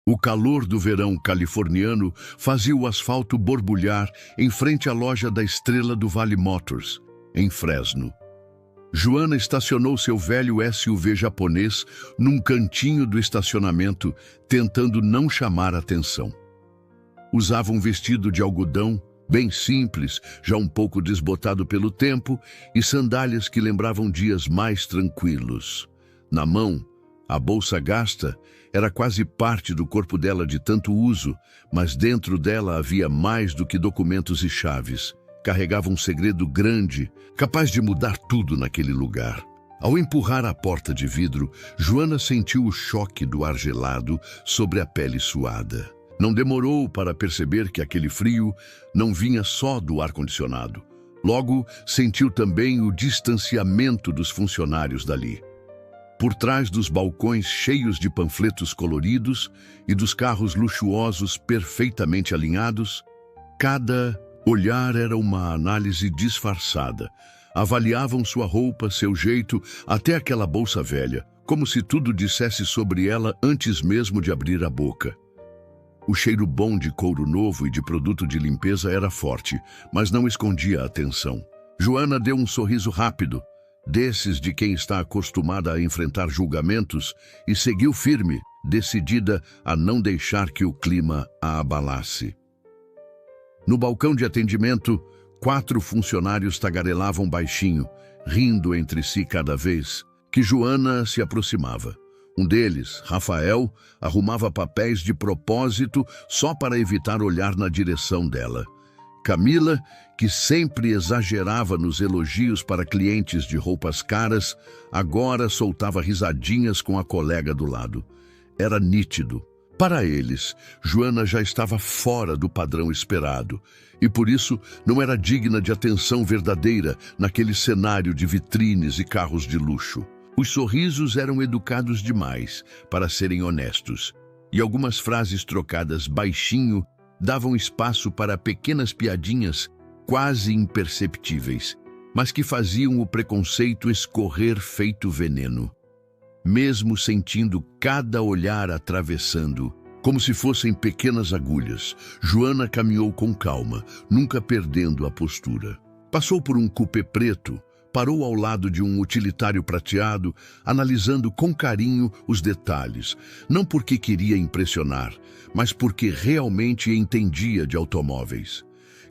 O calor do verão californiano fazia o asfalto borbulhar em frente à loja da Estrela do Vale Motors, em Fresno. Joana estacionou seu velho SUV japonês num cantinho do estacionamento, tentando não chamar atenção. Usava um vestido de algodão, bem simples, já um pouco desbotado pelo tempo, e sandálias que lembravam dias mais tranquilos. Na mão, a bolsa gasta era quase parte do corpo dela de tanto uso, mas dentro dela havia mais do que documentos e chaves. Carregava um segredo grande, capaz de mudar tudo naquele lugar. Ao empurrar a porta de vidro, Joana sentiu o choque do ar gelado sobre a pele suada. Não demorou para perceber que aquele frio não vinha só do ar-condicionado. Logo, sentiu também o distanciamento dos funcionários dali. Por trás dos balcões cheios de panfletos coloridos e dos carros luxuosos perfeitamente alinhados, cada olhar era uma análise disfarçada. Avaliavam sua roupa, seu jeito, até aquela bolsa velha, como se tudo dissesse sobre ela antes mesmo de abrir a boca. O cheiro bom de couro novo e de produto de limpeza era forte, mas não escondia a atenção. Joana deu um sorriso rápido, desses de quem está acostumada a enfrentar julgamentos, e seguiu firme, decidida a não deixar que o clima a abalasse. No balcão de atendimento, 4 funcionários tagarelavam baixinho, rindo entre si cada vez que Joana se aproximava. Um deles, Rafael, arrumava papéis de propósito só para evitar olhar na direção dela. Camila, que sempre exagerava nos elogios para clientes de roupas caras, agora soltava risadinhas com a colega do lado. Era nítido. Para eles, Joana já estava fora do padrão esperado e, por isso, não era digna de atenção verdadeira naquele cenário de vitrines e carros de luxo. Os sorrisos eram educados demais para serem honestos, e algumas frases trocadas baixinho davam espaço para pequenas piadinhas quase imperceptíveis, mas que faziam o preconceito escorrer feito veneno. Mesmo sentindo cada olhar atravessando, como se fossem pequenas agulhas, Joana caminhou com calma, nunca perdendo a postura. Passou por um coupé preto, parou ao lado de um utilitário prateado, analisando com carinho os detalhes, não porque queria impressionar, mas porque realmente entendia de automóveis.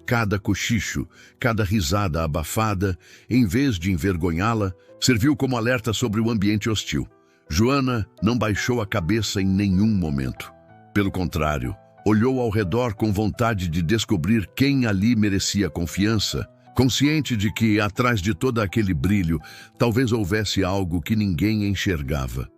Cada cochicho, cada risada abafada, em vez de envergonhá-la, serviu como alerta sobre o ambiente hostil. Joana não baixou a cabeça em nenhum momento. Pelo contrário, olhou ao redor com vontade de descobrir quem ali merecia confiança, consciente de que, atrás de todo aquele brilho, talvez houvesse algo que ninguém enxergava.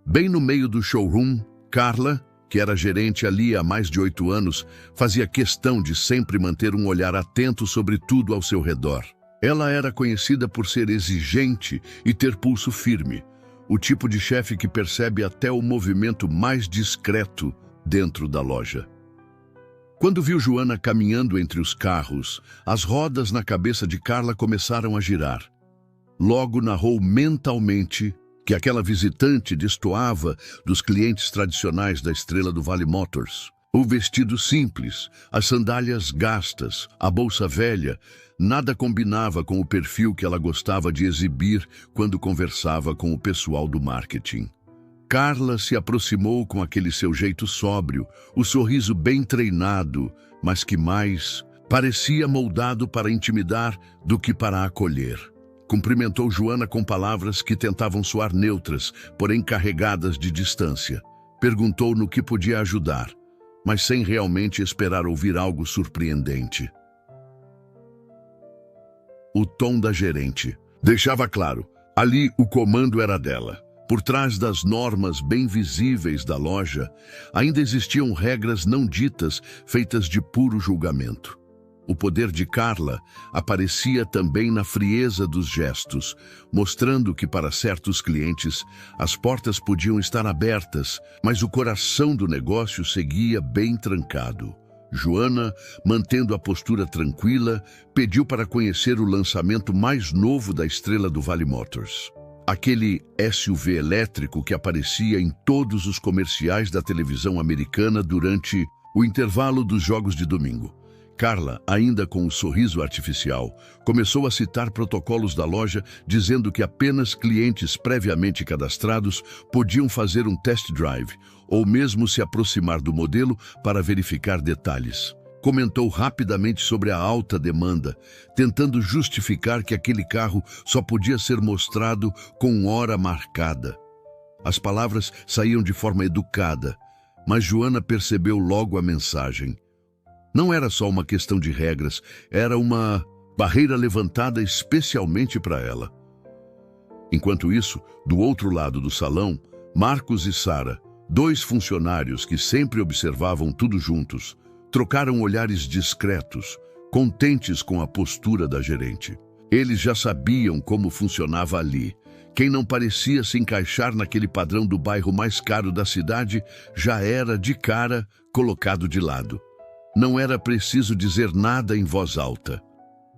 Bem no meio do showroom, Carla, que era gerente ali há mais de 8 anos, fazia questão de sempre manter um olhar atento sobre tudo ao seu redor. Ela era conhecida por ser exigente e ter pulso firme, o tipo de chefe que percebe até o movimento mais discreto dentro da loja. Quando viu Joana caminhando entre os carros, as rodas na cabeça de Carla começaram a girar. Logo narrou mentalmente que aquela visitante destoava dos clientes tradicionais da Estrela do Vale Motors. O vestido simples, as sandálias gastas, a bolsa velha, nada combinava com o perfil que ela gostava de exibir quando conversava com o pessoal do marketing. Carla se aproximou com aquele seu jeito sóbrio, o sorriso bem treinado, mas que mais parecia moldado para intimidar do que para acolher. Cumprimentou Joana com palavras que tentavam soar neutras, porém carregadas de distância. Perguntou no que podia ajudar, mas sem realmente esperar ouvir algo surpreendente. O tom da gerente deixava claro, ali o comando era dela. Por trás das normas bem visíveis da loja, ainda existiam regras não ditas, feitas de puro julgamento. O poder de Carla aparecia também na frieza dos gestos, mostrando que para certos clientes as portas podiam estar abertas, mas o coração do negócio seguia bem trancado. Joana, mantendo a postura tranquila, pediu para conhecer o lançamento mais novo da Estrela do Vale Motors. Aquele SUV elétrico que aparecia em todos os comerciais da televisão americana durante o intervalo dos jogos de domingo. Carla, ainda com um sorriso artificial, começou a citar protocolos da loja, dizendo que apenas clientes previamente cadastrados podiam fazer um test drive, ou mesmo se aproximar do modelo para verificar detalhes. Comentou rapidamente sobre a alta demanda, tentando justificar que aquele carro só podia ser mostrado com hora marcada. As palavras saíam de forma educada, mas Joana percebeu logo a mensagem. Não era só uma questão de regras, era uma barreira levantada especialmente para ela. Enquanto isso, do outro lado do salão, Marcos e Sara, dois funcionários que sempre observavam tudo juntos, trocaram olhares discretos, contentes com a postura da gerente. Eles já sabiam como funcionava ali. Quem não parecia se encaixar naquele padrão do bairro mais caro da cidade já era, de cara, colocado de lado. Não era preciso dizer nada em voz alta.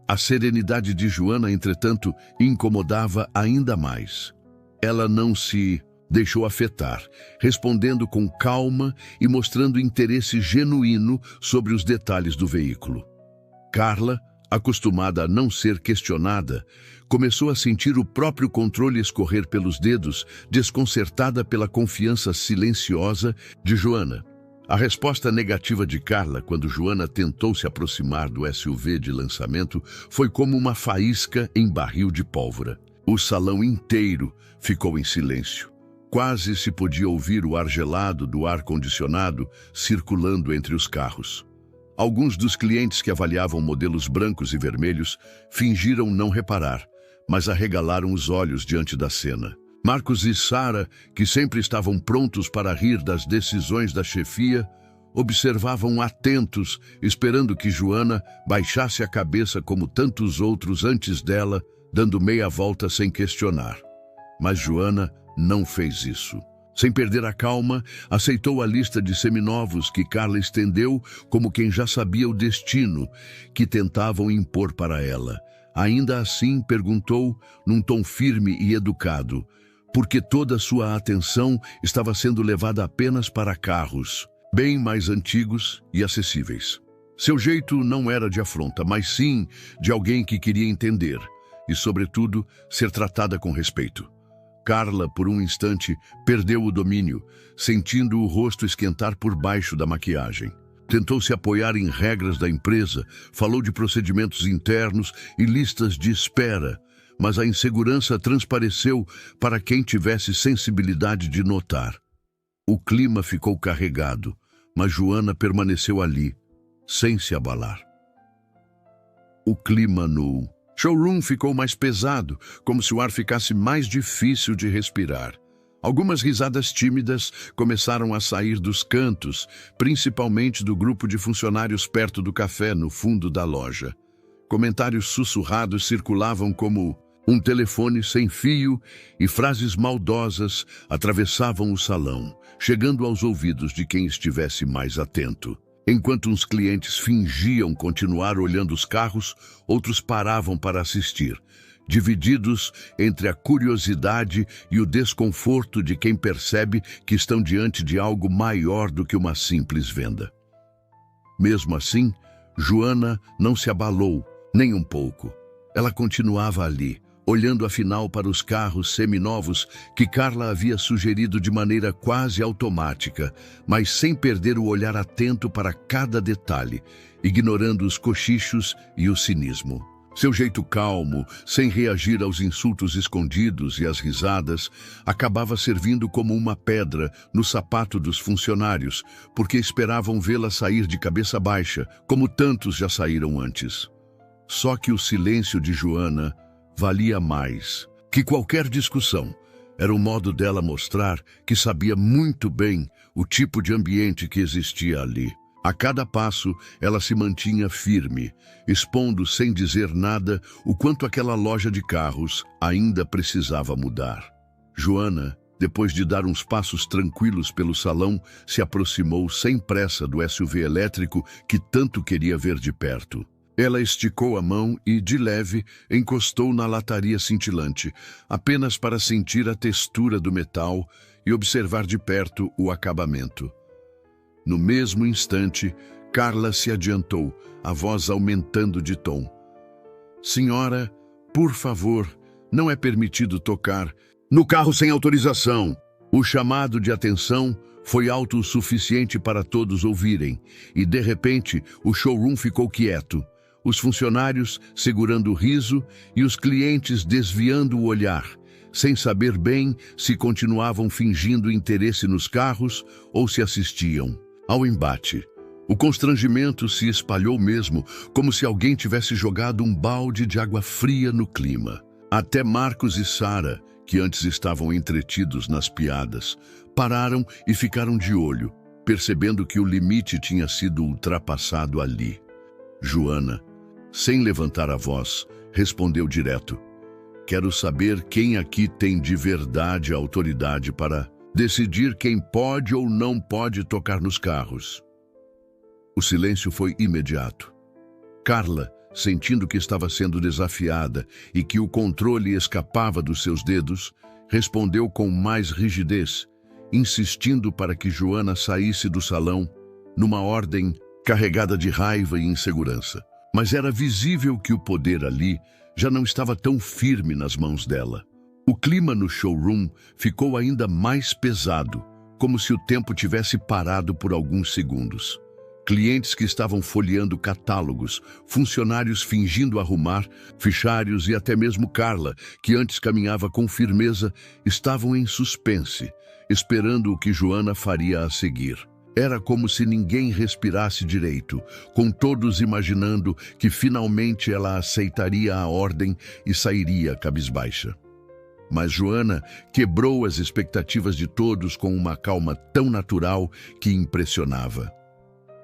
A serenidade de Joana, entretanto, incomodava ainda mais. Ela não se deixou afetar, respondendo com calma e mostrando interesse genuíno sobre os detalhes do veículo. Carla, acostumada a não ser questionada, começou a sentir o próprio controle escorrer pelos dedos, desconcertada pela confiança silenciosa de Joana. A resposta negativa de Carla quando Joana tentou se aproximar do SUV de lançamento foi como uma faísca em barril de pólvora. O salão inteiro ficou em silêncio. Quase se podia ouvir o ar gelado do ar-condicionado circulando entre os carros. Alguns dos clientes que avaliavam modelos brancos e vermelhos fingiram não reparar, mas arregalaram os olhos diante da cena. Marcos e Sara, que sempre estavam prontos para rir das decisões da chefia, observavam atentos, esperando que Joana baixasse a cabeça como tantos outros antes dela, dando meia volta sem questionar. Mas Joana não fez isso. Sem perder a calma, aceitou a lista de seminovos que Carla estendeu como quem já sabia o destino que tentavam impor para ela. Ainda assim, perguntou, num tom firme e educado, porque toda sua atenção estava sendo levada apenas para carros, bem mais antigos e acessíveis. Seu jeito não era de afronta, mas sim de alguém que queria entender e, sobretudo, ser tratada com respeito. Carla, por um instante, perdeu o domínio, sentindo o rosto esquentar por baixo da maquiagem. Tentou se apoiar em regras da empresa, falou de procedimentos internos e listas de espera, mas a insegurança transpareceu para quem tivesse sensibilidade de notar. O clima ficou carregado, mas Joana permaneceu ali, sem se abalar. O clima no showroom ficou mais pesado, como se o ar ficasse mais difícil de respirar. Algumas risadas tímidas começaram a sair dos cantos, principalmente do grupo de funcionários perto do café no fundo da loja. Comentários sussurrados circulavam como um telefone sem fio e frases maldosas atravessavam o salão, chegando aos ouvidos de quem estivesse mais atento. Enquanto uns clientes fingiam continuar olhando os carros, outros paravam para assistir, divididos entre a curiosidade e o desconforto de quem percebe que estão diante de algo maior do que uma simples venda. Mesmo assim, Joana não se abalou, nem um pouco. Ela continuava ali, olhando afinal para os carros seminovos que Carla havia sugerido de maneira quase automática, mas sem perder o olhar atento para cada detalhe, ignorando os cochichos e o cinismo. Seu jeito calmo, sem reagir aos insultos escondidos e às risadas, acabava servindo como uma pedra no sapato dos funcionários, porque esperavam vê-la sair de cabeça baixa, como tantos já saíram antes. Só que o silêncio de Joana valia mais que qualquer discussão. Era o modo dela mostrar que sabia muito bem o tipo de ambiente que existia ali. A cada passo, ela se mantinha firme, expondo sem dizer nada o quanto aquela loja de carros ainda precisava mudar. Joana, depois de dar uns passos tranquilos pelo salão, se aproximou sem pressa do SUV elétrico que tanto queria ver de perto. Ela esticou a mão e, de leve, encostou na lataria cintilante, apenas para sentir a textura do metal e observar de perto o acabamento. No mesmo instante, Carla se adiantou, a voz aumentando de tom. Senhora, por favor, não é permitido tocar no carro sem autorização. O chamado de atenção foi alto o suficiente para todos ouvirem, e de repente o showroom ficou quieto. Os funcionários segurando o riso e os clientes desviando o olhar, sem saber bem se continuavam fingindo interesse nos carros ou se assistiam ao embate. O constrangimento se espalhou mesmo, como se alguém tivesse jogado um balde de água fria no clima. Até Marcos e Sara, que antes estavam entretidos nas piadas, pararam e ficaram de olho, percebendo que o limite tinha sido ultrapassado ali. Joana, sem levantar a voz, respondeu direto. Quero saber quem aqui tem de verdade a autoridade para decidir quem pode ou não pode tocar nos carros. O silêncio foi imediato. Carla, sentindo que estava sendo desafiada e que o controle escapava dos seus dedos, respondeu com mais rigidez, insistindo para que Joana saísse do salão, numa ordem carregada de raiva e insegurança. Mas era visível que o poder ali já não estava tão firme nas mãos dela. O clima no showroom ficou ainda mais pesado, como se o tempo tivesse parado por alguns segundos. Clientes que estavam folheando catálogos, funcionários fingindo arrumar, fichários e até mesmo Carla, que antes caminhava com firmeza, estavam em suspense, esperando o que Joana faria a seguir. Era como se ninguém respirasse direito, com todos imaginando que finalmente ela aceitaria a ordem e sairia cabisbaixa. Mas Joana quebrou as expectativas de todos com uma calma tão natural que impressionava.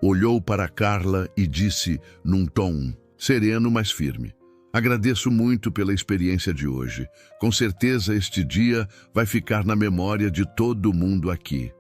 Olhou para Carla e disse, num tom sereno, mas firme: agradeço muito pela experiência de hoje. Com certeza este dia vai ficar na memória de todo mundo aqui.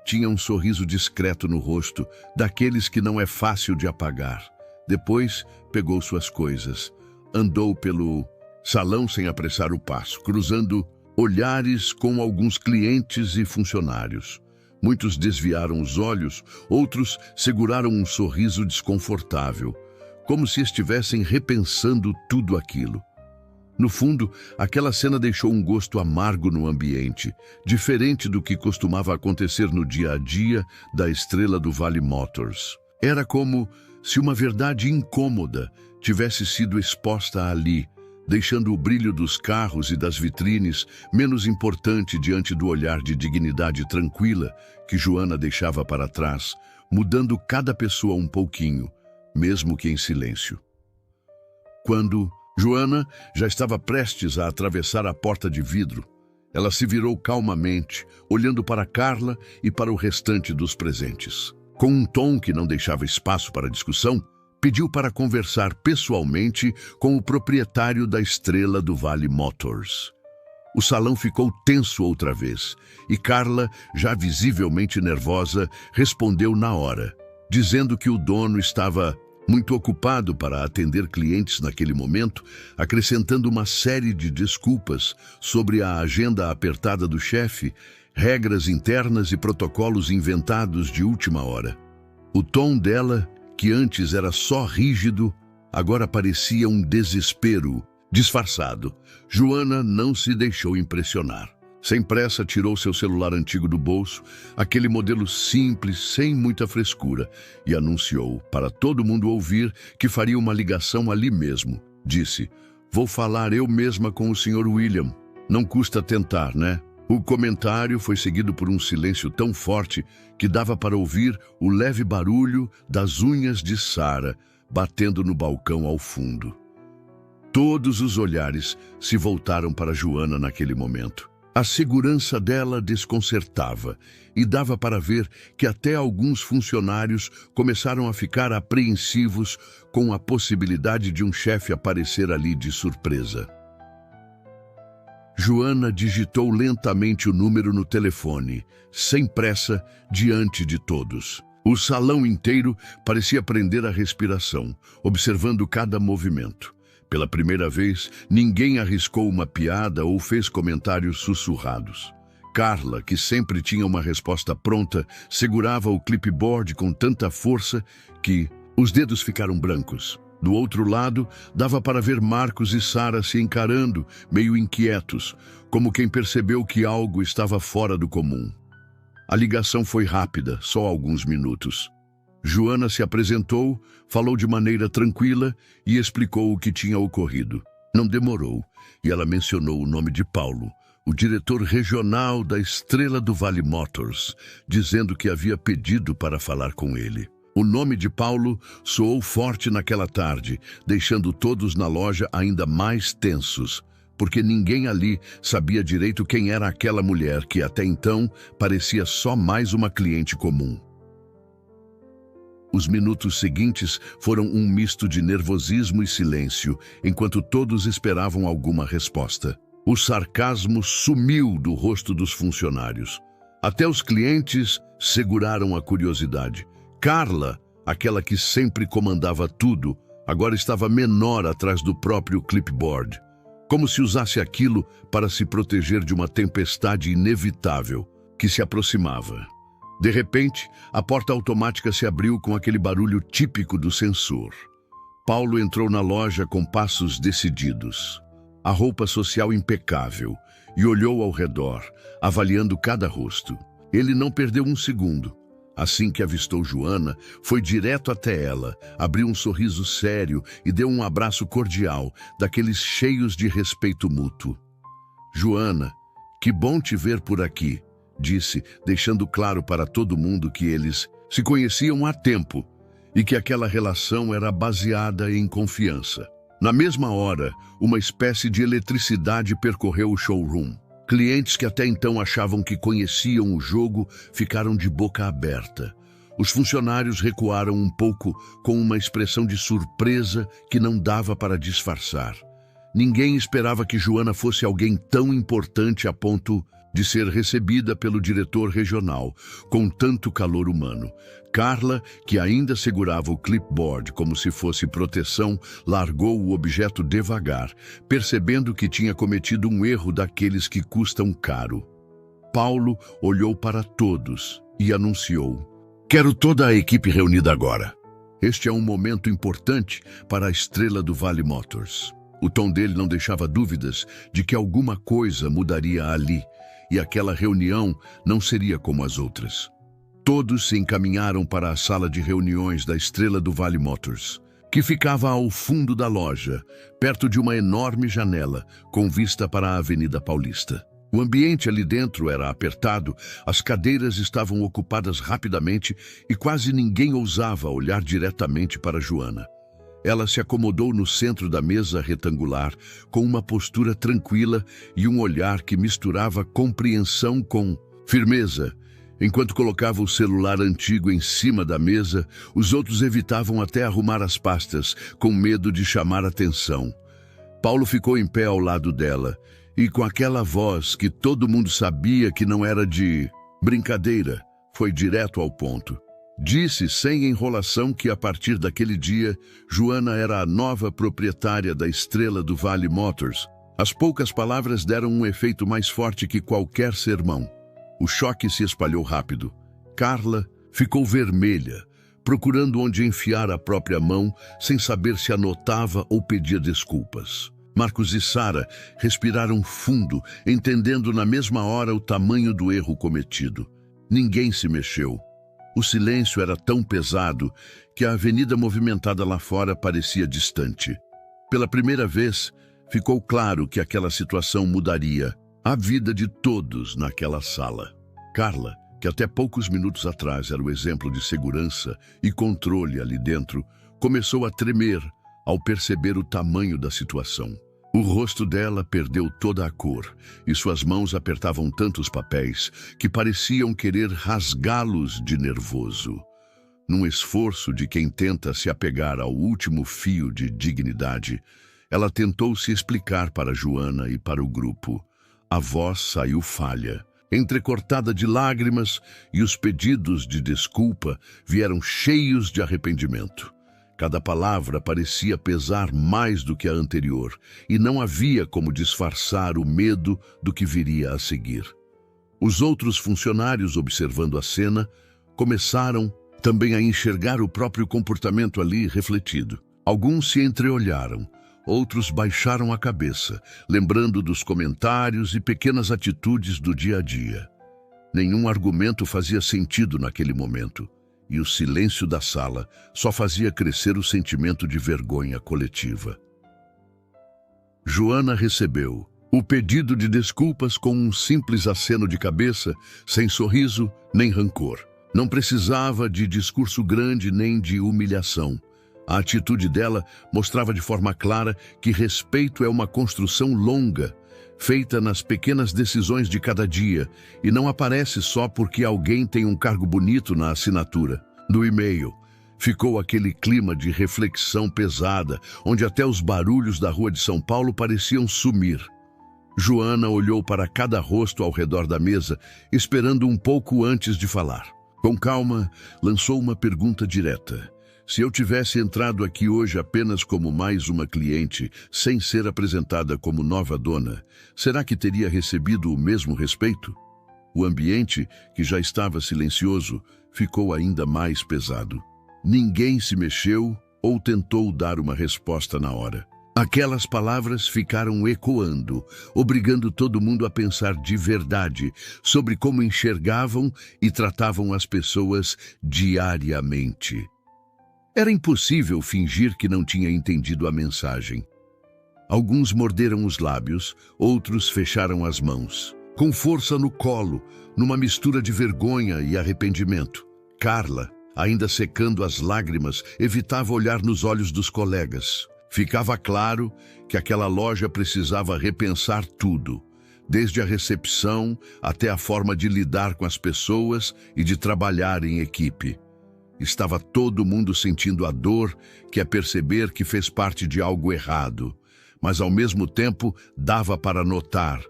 Tinha um sorriso discreto no rosto, daqueles que não é fácil de apagar. Depois, pegou suas coisas. Andou pelo salão sem apressar o passo, cruzando olhares com alguns clientes e funcionários. Muitos desviaram os olhos, outros seguraram um sorriso desconfortável, como se estivessem repensando tudo aquilo. No fundo, aquela cena deixou um gosto amargo no ambiente, diferente do que costumava acontecer no dia a dia da estrela do Vale Motors. Era como se uma verdade incômoda tivesse sido exposta ali, deixando o brilho dos carros e das vitrines menos importante diante do olhar de dignidade tranquila que Joana deixava para trás, mudando cada pessoa um pouquinho, mesmo que em silêncio. Quando Joana já estava prestes a atravessar a porta de vidro, ela se virou calmamente, olhando para Carla e para o restante dos presentes. Com um tom que não deixava espaço para discussão, pediu para conversar pessoalmente com o proprietário da estrela do Vale Motors. O salão ficou tenso outra vez, e Carla, já visivelmente nervosa, respondeu na hora, dizendo que o dono estava muito ocupado para atender clientes naquele momento, acrescentando uma série de desculpas sobre a agenda apertada do chefe, regras internas e protocolos inventados de última hora. O tom dela, que antes era só rígido, agora parecia um desespero disfarçado. Joana não se deixou impressionar. Sem pressa, tirou seu celular antigo do bolso, aquele modelo simples, sem muita frescura, e anunciou, para todo mundo ouvir, que faria uma ligação ali mesmo. Disse: vou falar eu mesma com o Sr. William. Não custa tentar, né? O comentário foi seguido por um silêncio tão forte que dava para ouvir o leve barulho das unhas de Sara batendo no balcão ao fundo. Todos os olhares se voltaram para Joana naquele momento. A segurança dela desconcertava e dava para ver que até alguns funcionários começaram a ficar apreensivos com a possibilidade de um chefe aparecer ali de surpresa. Joana digitou lentamente o número no telefone, sem pressa, diante de todos. O salão inteiro parecia prender a respiração, observando cada movimento. Pela primeira vez, ninguém arriscou uma piada ou fez comentários sussurrados. Carla, que sempre tinha uma resposta pronta, segurava o clipboard com tanta força que os dedos ficaram brancos. Do outro lado, dava para ver Marcos e Sara se encarando, meio inquietos, como quem percebeu que algo estava fora do comum. A ligação foi rápida, só alguns minutos. Joana se apresentou, falou de maneira tranquila e explicou o que tinha ocorrido. Não demorou, e ela mencionou o nome de Paulo, o diretor regional da Estrela do Vale Motors, dizendo que havia pedido para falar com ele. O nome de Paulo soou forte naquela tarde, deixando todos na loja ainda mais tensos, porque ninguém ali sabia direito quem era aquela mulher que até então parecia só mais uma cliente comum. Os minutos seguintes foram um misto de nervosismo e silêncio, enquanto todos esperavam alguma resposta. O sarcasmo sumiu do rosto dos funcionários. Até os clientes seguraram a curiosidade. Carla, aquela que sempre comandava tudo, agora estava menor atrás do próprio clipboard, como se usasse aquilo para se proteger de uma tempestade inevitável que se aproximava. De repente, a porta automática se abriu com aquele barulho típico do sensor. Paulo entrou na loja com passos decididos, a roupa social impecável, e olhou ao redor, avaliando cada rosto. Ele não perdeu um segundo. Assim que avistou Joana, foi direto até ela, abriu um sorriso sério e deu um abraço cordial, daqueles cheios de respeito mútuo. Joana, que bom te ver por aqui, disse, deixando claro para todo mundo que eles se conheciam há tempo e que aquela relação era baseada em confiança. Na mesma hora, uma espécie de eletricidade percorreu o showroom. Clientes que até então achavam que conheciam o jogo ficaram de boca aberta. Os funcionários recuaram um pouco com uma expressão de surpresa que não dava para disfarçar. Ninguém esperava que Joana fosse alguém tão importante a ponto de ser recebida pelo diretor regional, com tanto calor humano. Carla, que ainda segurava o clipboard como se fosse proteção, largou o objeto devagar, percebendo que tinha cometido um erro daqueles que custam caro. Paulo olhou para todos e anunciou: "Quero toda a equipe reunida agora. Este é um momento importante para a Estrela do Vale Motors." O tom dele não deixava dúvidas de que alguma coisa mudaria ali, e aquela reunião não seria como as outras. Todos se encaminharam para a sala de reuniões da Estrela do Vale Motors, que ficava ao fundo da loja, perto de uma enorme janela, com vista para a Avenida Paulista. O ambiente ali dentro era apertado, as cadeiras estavam ocupadas rapidamente e quase ninguém ousava olhar diretamente para Joana. Ela se acomodou no centro da mesa retangular, com uma postura tranquila e um olhar que misturava compreensão com firmeza. Enquanto colocava o celular antigo em cima da mesa, os outros evitavam até arrumar as pastas, com medo de chamar atenção. Paulo ficou em pé ao lado dela, e com aquela voz que todo mundo sabia que não era de brincadeira, foi direto ao ponto. Disse sem enrolação que a partir daquele dia, Joana era a nova proprietária da Estrela do Vale Motors. As poucas palavras deram um efeito mais forte que qualquer sermão. O choque se espalhou rápido. Carla ficou vermelha, procurando onde enfiar a própria mão, sem saber se anotava ou pedia desculpas. Marcos e Sara respiraram fundo, entendendo na mesma hora o tamanho do erro cometido. Ninguém se mexeu. O silêncio era tão pesado que a avenida movimentada lá fora parecia distante. Pela primeira vez, ficou claro que aquela situação mudaria a vida de todos naquela sala. Carla, que até poucos minutos atrás era o exemplo de segurança e controle ali dentro, começou a tremer ao perceber o tamanho da situação. O rosto dela perdeu toda a cor e suas mãos apertavam tantos papéis que pareciam querer rasgá-los de nervoso. Num esforço de quem tenta se apegar ao último fio de dignidade, ela tentou se explicar para Joana e para o grupo. A voz saiu falha. entrecortada de lágrimas, e os pedidos de desculpa vieram cheios de arrependimento. Cada palavra parecia pesar mais do que a anterior, e não havia como disfarçar o medo do que viria a seguir. Os outros funcionários, observando a cena, começaram também a enxergar o próprio comportamento ali refletido. Alguns se entreolharam, outros baixaram a cabeça, lembrando dos comentários e pequenas atitudes do dia a dia. Nenhum argumento fazia sentido naquele momento, e o silêncio da sala só fazia crescer o sentimento de vergonha coletiva. Joana recebeu o pedido de desculpas com um simples aceno de cabeça, sem sorriso nem rancor. Não precisava de discurso grande nem de humilhação. A atitude dela mostrava de forma clara que respeito é uma construção longa, feita nas pequenas decisões de cada dia, e não aparece só porque alguém tem um cargo bonito na assinatura. No e-mail, ficou aquele clima de reflexão pesada, onde até os barulhos da rua de São Paulo pareciam sumir. Joana olhou para cada rosto ao redor da mesa, esperando um pouco antes de falar. Com calma, lançou uma pergunta direta. Se eu tivesse entrado aqui hoje apenas como mais uma cliente, sem ser apresentada como nova dona, será que teria recebido o mesmo respeito? O ambiente, que já estava silencioso, ficou ainda mais pesado. Ninguém se mexeu ou tentou dar uma resposta na hora. Aquelas palavras ficaram ecoando, obrigando todo mundo a pensar de verdade sobre como enxergavam e tratavam as pessoas diariamente. Era impossível fingir que não tinha entendido a mensagem. Alguns morderam os lábios, outros fecharam as mãos, com força no colo, numa mistura de vergonha e arrependimento. Carla, ainda secando as lágrimas, evitava olhar nos olhos dos colegas. Ficava claro que aquela loja precisava repensar tudo, desde a recepção até a forma de lidar com as pessoas e de trabalhar em equipe. Estava todo mundo sentindo a dor que é perceber que fez parte de algo errado, mas ao mesmo tempo dava para notar,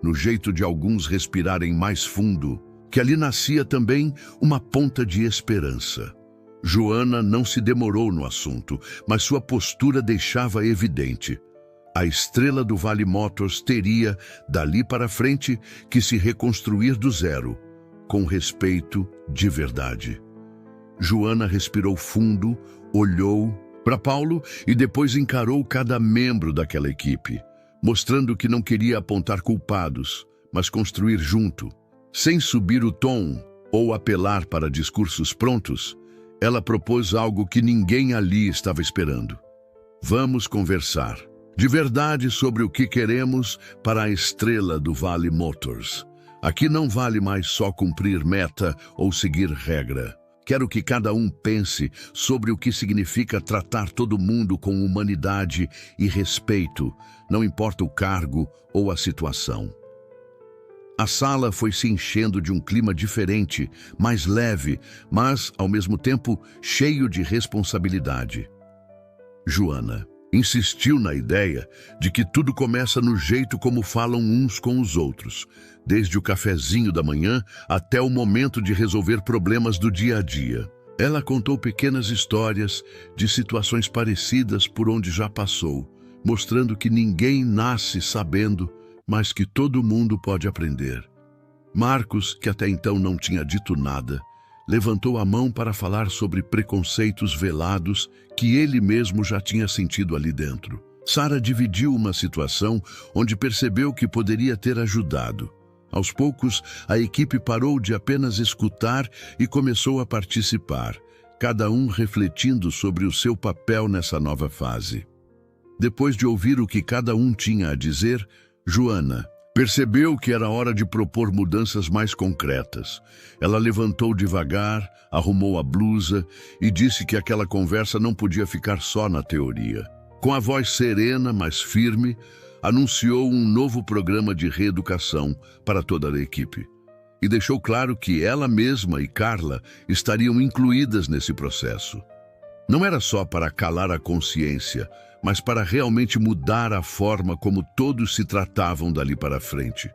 no jeito de alguns respirarem mais fundo, que ali nascia também uma ponta de esperança. Joana não se demorou no assunto, mas sua postura deixava evidente. A estrela do Vale Motors teria, dali para frente, que se reconstruir do zero, com respeito de verdade. Joana respirou fundo, olhou para Paulo e depois encarou cada membro daquela equipe, mostrando que não queria apontar culpados, mas construir junto. Sem subir o tom ou apelar para discursos prontos, ela propôs algo que ninguém ali estava esperando. Vamos conversar, de verdade, sobre o que queremos para a estrela do Vale Motors. Aqui não vale mais só cumprir meta ou seguir regra. Quero que cada um pense sobre o que significa tratar todo mundo com humanidade e respeito, não importa o cargo ou a situação. A sala foi se enchendo de um clima diferente, mais leve, mas, ao mesmo tempo, cheio de responsabilidade. Joana insistiu na ideia de que tudo começa no jeito como falam uns com os outros, desde o cafezinho da manhã até o momento de resolver problemas do dia a dia. Ela contou pequenas histórias de situações parecidas por onde já passou, mostrando que ninguém nasce sabendo, mas que todo mundo pode aprender. Marcos, que até então não tinha dito nada, levantou a mão para falar sobre preconceitos velados que ele mesmo já tinha sentido ali dentro. Sara dividiu uma situação onde percebeu que poderia ter ajudado. Aos poucos, a equipe parou de apenas escutar e começou a participar, cada um refletindo sobre o seu papel nessa nova fase. Depois de ouvir o que cada um tinha a dizer, Joana percebeu que era hora de propor mudanças mais concretas. Ela levantou devagar, arrumou a blusa e disse que aquela conversa não podia ficar só na teoria. Com a voz serena, mas firme, anunciou um novo programa de reeducação para toda a equipe. E deixou claro que ela mesma e Carla estariam incluídas nesse processo. Não era só para calar a consciência, mas para realmente mudar a forma como todos se tratavam dali para frente.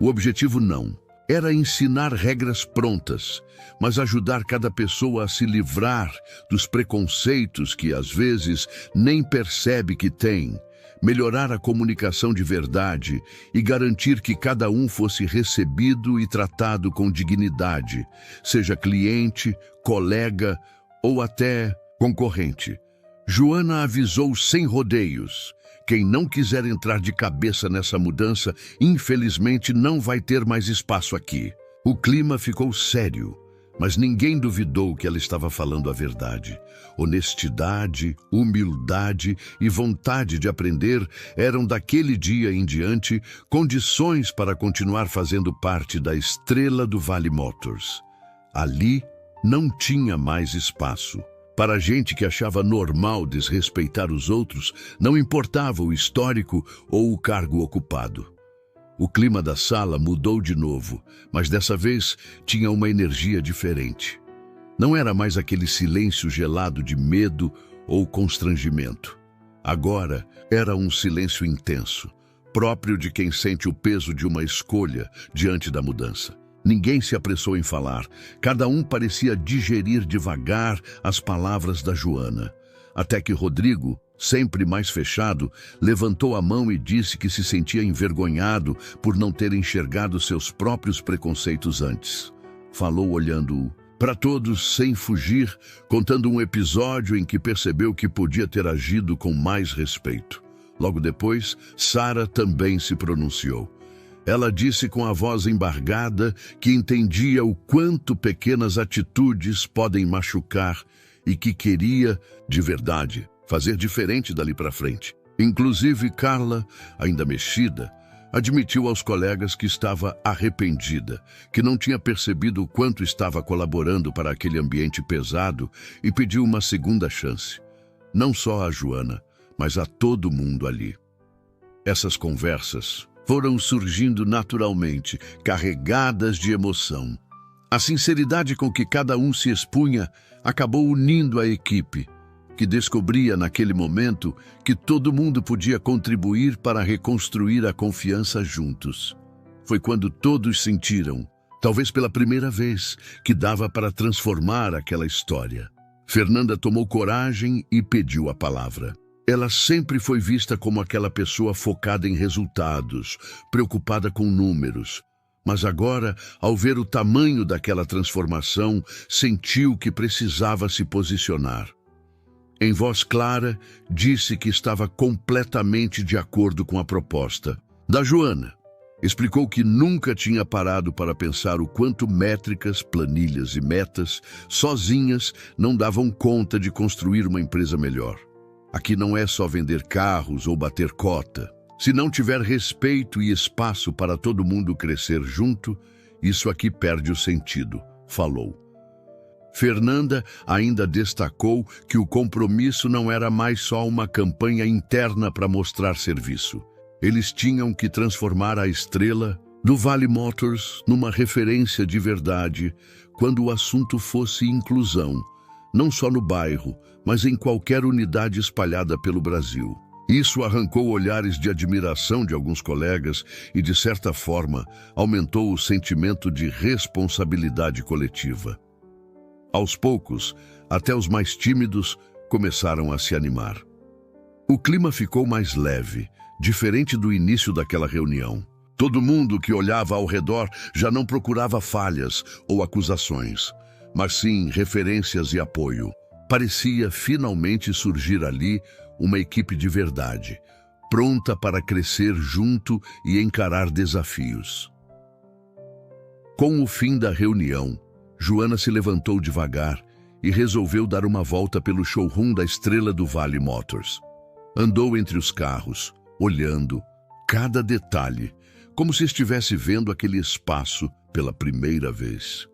O objetivo não era ensinar regras prontas, mas ajudar cada pessoa a se livrar dos preconceitos que às vezes nem percebe que tem, melhorar a comunicação de verdade e garantir que cada um fosse recebido e tratado com dignidade, seja cliente, colega ou até concorrente. Joana avisou sem rodeios: quem não quiser entrar de cabeça nessa mudança, infelizmente não vai ter mais espaço aqui. O clima ficou sério, mas ninguém duvidou que ela estava falando a verdade. Honestidade, humildade e vontade de aprender eram daquele dia em diante condições para continuar fazendo parte da estrela do Vale Motors. Ali não tinha mais espaço. Para a gente que achava normal desrespeitar os outros, não importava o histórico ou o cargo ocupado. O clima da sala mudou de novo, mas dessa vez tinha uma energia diferente. Não era mais aquele silêncio gelado de medo ou constrangimento. Agora era um silêncio intenso, próprio de quem sente o peso de uma escolha diante da mudança. Ninguém se apressou em falar. Cada um parecia digerir devagar as palavras da Joana. Até que Rodrigo, sempre mais fechado, levantou a mão e disse que se sentia envergonhado por não ter enxergado seus próprios preconceitos antes. Falou olhando para todos sem fugir, contando um episódio em que percebeu que podia ter agido com mais respeito. Logo depois, Sara também se pronunciou. Ela disse com a voz embargada que entendia o quanto pequenas atitudes podem machucar e que queria, de verdade, fazer diferente dali para frente. Inclusive, Carla, ainda mexida, admitiu aos colegas que estava arrependida, que não tinha percebido o quanto estava colaborando para aquele ambiente pesado e pediu uma segunda chance. Não só a Joana, mas a todo mundo ali. Essas conversas foram surgindo naturalmente, carregadas de emoção. A sinceridade com que cada um se expunha acabou unindo a equipe, que descobria naquele momento que todo mundo podia contribuir para reconstruir a confiança juntos. Foi quando todos sentiram, talvez pela primeira vez, que dava para transformar aquela história. Fernanda tomou coragem e pediu a palavra. Ela sempre foi vista como aquela pessoa focada em resultados, preocupada com números. Mas agora, ao ver o tamanho daquela transformação, sentiu que precisava se posicionar. Em voz clara, disse que estava completamente de acordo com a proposta da Joana. Explicou que nunca tinha parado para pensar o quanto métricas, planilhas e metas, sozinhas, não davam conta de construir uma empresa melhor. Aqui não é só vender carros ou bater cota. Se não tiver respeito e espaço para todo mundo crescer junto, isso aqui perde o sentido, falou. Fernanda ainda destacou que o compromisso não era mais só uma campanha interna para mostrar serviço. Eles tinham que transformar a estrela do Vale Motors numa referência de verdade quando o assunto fosse inclusão, não só no bairro, mas em qualquer unidade espalhada pelo Brasil. Isso arrancou olhares de admiração de alguns colegas e, de certa forma, aumentou o sentimento de responsabilidade coletiva. Aos poucos, até os mais tímidos começaram a se animar. O clima ficou mais leve, diferente do início daquela reunião. Todo mundo que olhava ao redor já não procurava falhas ou acusações, mas sim referências e apoio. Parecia finalmente surgir ali uma equipe de verdade, pronta para crescer junto e encarar desafios. Com o fim da reunião, Joana se levantou devagar e resolveu dar uma volta pelo showroom da estrela do Vale Motors. Andou entre os carros, olhando cada detalhe, como se estivesse vendo aquele espaço pela primeira vez.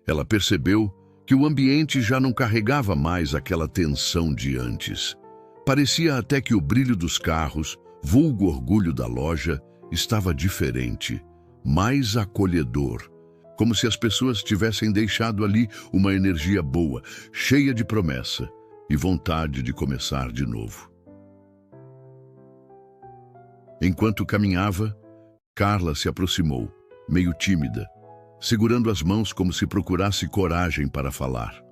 Ela percebeu que o ambiente já não carregava mais aquela tensão de antes. Parecia até que o brilho dos carros, vulgo orgulho da loja, estava diferente, mais acolhedor, como se as pessoas tivessem deixado ali uma energia boa, cheia de promessa e vontade de começar de novo. Enquanto caminhava, Carla se aproximou, meio tímida, segurando as mãos como se procurasse coragem para falar.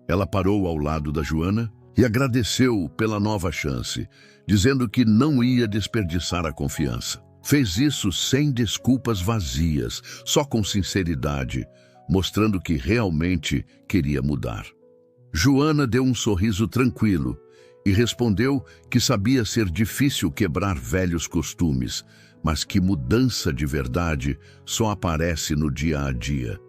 Ela parou ao lado da Joana e agradeceu pela nova chance, dizendo que não ia desperdiçar a confiança. Fez isso sem desculpas vazias, só com sinceridade, mostrando que realmente queria mudar. Joana deu um sorriso tranquilo e respondeu que sabia ser difícil quebrar velhos costumes, mas que mudança de verdade só aparece no dia a dia,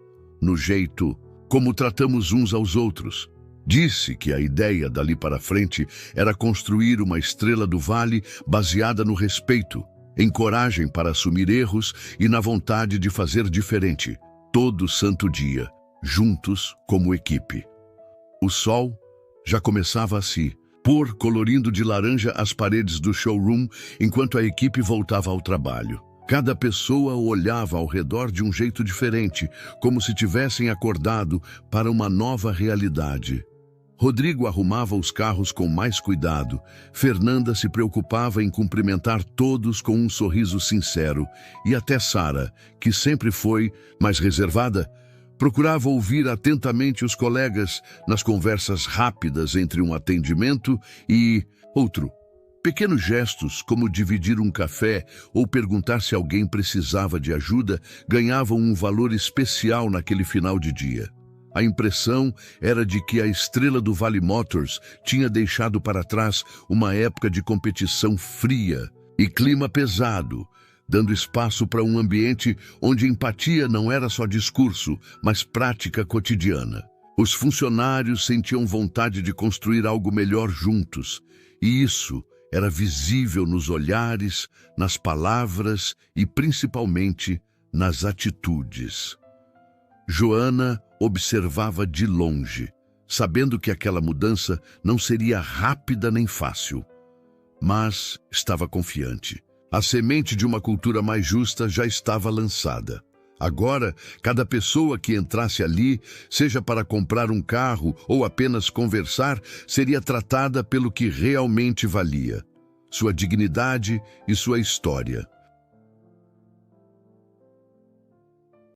no jeito como tratamos uns aos outros. Disse que a ideia dali para frente era construir uma estrela do vale baseada no respeito, em coragem para assumir erros e na vontade de fazer diferente, todo santo dia, juntos como equipe. O sol já começava a se pôr, colorindo de laranja as paredes do showroom enquanto a equipe voltava ao trabalho. Cada pessoa olhava ao redor de um jeito diferente, como se tivessem acordado para uma nova realidade. Rodrigo arrumava os carros com mais cuidado. Fernanda se preocupava em cumprimentar todos com um sorriso sincero. E até Sara, que sempre foi mais reservada, procurava ouvir atentamente os colegas nas conversas rápidas entre um atendimento e outro. Pequenos gestos, como dividir um café ou perguntar se alguém precisava de ajuda, ganhavam um valor especial naquele final de dia. A impressão era de que a estrela do Vale Motors tinha deixado para trás uma época de competição fria e clima pesado, dando espaço para um ambiente onde empatia não era só discurso, mas prática cotidiana. Os funcionários sentiam vontade de construir algo melhor juntos, e isso era visível nos olhares, nas palavras e principalmente nas atitudes. Joana observava de longe, sabendo que aquela mudança não seria rápida nem fácil, mas estava confiante. A semente de uma cultura mais justa já estava lançada. Agora, cada pessoa que entrasse ali, seja para comprar um carro ou apenas conversar, seria tratada pelo que realmente valia: sua dignidade e sua história.